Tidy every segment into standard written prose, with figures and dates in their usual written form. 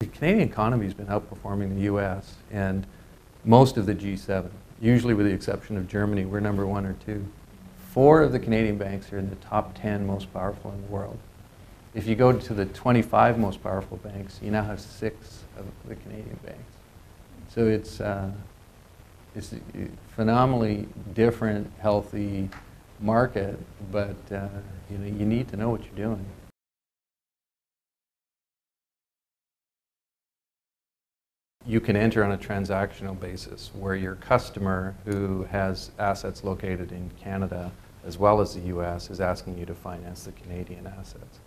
The Canadian economy has been outperforming the U.S. and most of the G7. Usually with the exception of Germany, we're number 1 or 2. 4 of the Canadian banks are in the top 10 most powerful in the world. If you go to the 25 most powerful banks, you now have 6 of the Canadian banks. So it's a phenomenally different, healthy market, but you need to know what you're doing. You can enter on a transactional basis where your customer who has assets located in Canada as well as the US is asking you to finance the Canadian assets.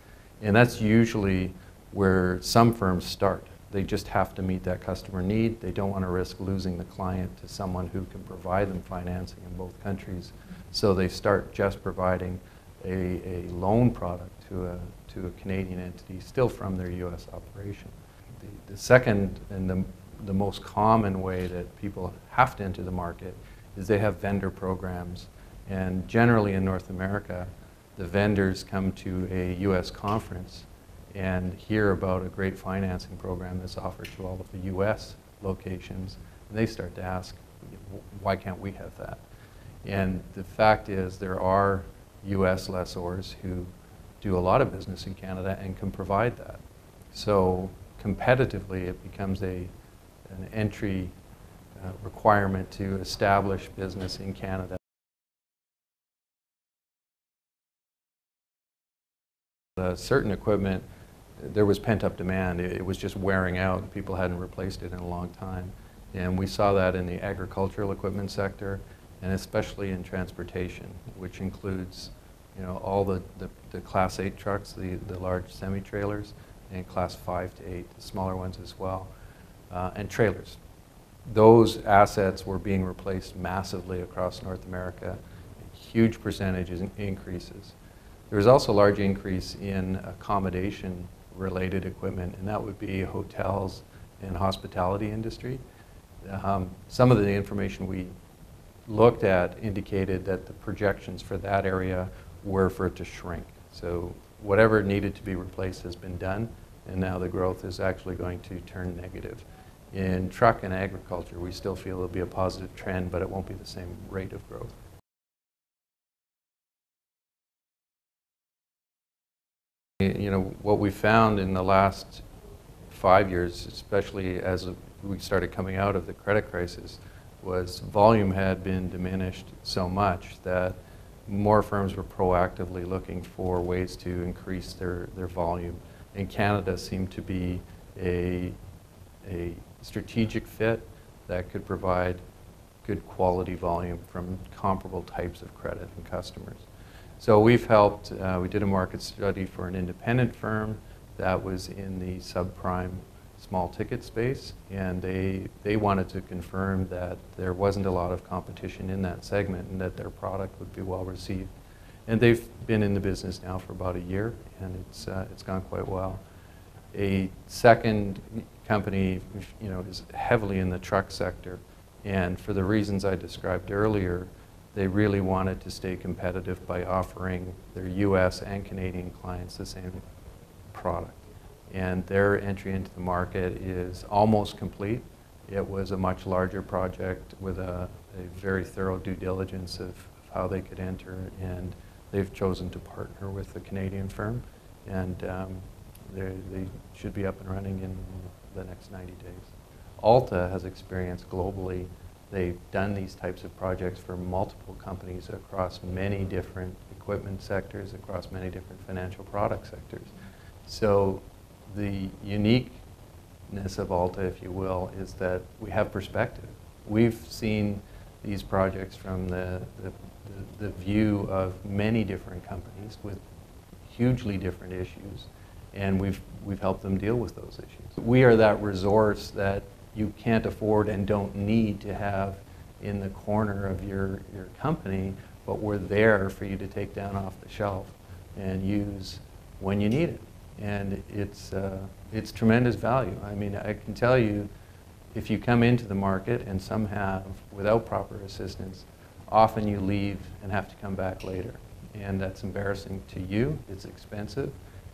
And that's usually where some firms start. They just have to meet that customer need. They don't want to risk losing the client to someone who can provide them financing in both countries. So they start just providing a loan product to a Canadian entity still from their US operation. The second and the most common way that people have to enter the market is they have vendor programs. And generally in North America, the vendors come to a US conference and hear about a great financing program that's offered to all of the US locations. And they start to ask, why can't we have that? And the fact is there are US lessors who do a lot of business in Canada and can provide that. So competitively, it becomes an entry requirement to establish business in Canada. Certain equipment, there was pent-up demand. It was just wearing out. People hadn't replaced it in a long time. And we saw that in the agricultural equipment sector, and especially in transportation, which includes all the Class 8 trucks, the large semi-trailers, and Class 5 to 8, the smaller ones as well. And trailers. Those assets were being replaced massively across North America, huge percentages increases. There was also a large increase in accommodation-related equipment, and that would be hotels and hospitality industry. Some of the information we looked at indicated that the projections for that area were for it to shrink. So whatever needed to be replaced has been done, and now the growth is actually going to turn negative. In truck and agriculture, we still feel it'll be a positive trend, but it won't be the same rate of growth. What we found in the last 5 years, especially as we started coming out of the credit crisis, was volume had been diminished so much that more firms were proactively looking for ways to increase their volume. And Canada seemed to be a strategic fit that could provide good quality volume from comparable types of credit and customers. So we've helped, we did a market study for an independent firm that was in the subprime small ticket space, and they wanted to confirm that there wasn't a lot of competition in that segment and that their product would be well received. And they've been in the business now for about a year, and it's gone quite well. A second company, is heavily in the truck sector, and for the reasons I described earlier, they really wanted to stay competitive by offering their US and Canadian clients the same product. And their entry into the market is almost complete. It was a much larger project with a very thorough due diligence of how they could enter, and they've chosen to partner with the Canadian firm, and they should be up and running in the next 90 days. Alta has experience globally. They've done these types of projects for multiple companies across many different equipment sectors, across many different financial product sectors. So the uniqueness of Alta, if you will, is that we have perspective. We've seen these projects from the view of many different companies with hugely different issues, and we've helped them deal with those issues. We are that resource that you can't afford and don't need to have in the corner of your company, but we're there for you to take down off the shelf and use when you need it. And it's tremendous value. I mean, I can tell you, if you come into the market, and some have, without proper assistance, often you leave and have to come back later. And that's embarrassing to you, it's expensive,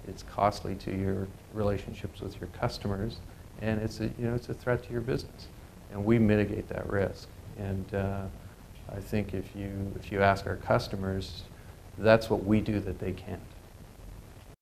it's costly to your relationships with your customers, and it's it's a threat to your business, and we mitigate that risk. And I think if you ask our customers, that's what we do that they can't.